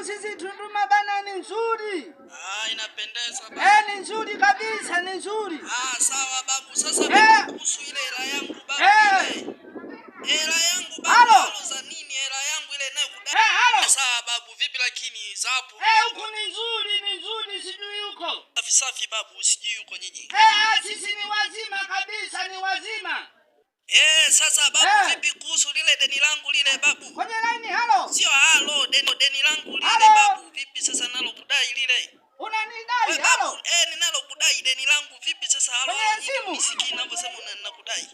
babu, sisi Tunduma bana ni nzuri. Inapendeza babu. Ni nzuri kabisa, ni nzuri. Sawa babu, sasa kuhusu ile hela yangu babu. Hela yangu babu, za nini hela yangu ile inayokudai? Sawa babu, vipi lakini zapo? Huko ni nzuri, sijui huko. Safi babu, sijui huko nyinyi. Sisi ni wazima kabisa, ni wazima. Sasa babu, vipi kuhusu lile deni langu lile babu? Kwenye line, halo. Sio halo, deni langu lile babu, vipi sasa nalo kudai lile? Unanidai halo? Ninalo kudai deni langu, vipi sasa halo? Kwenye simu. Nisikii ninavyosema ninakudai.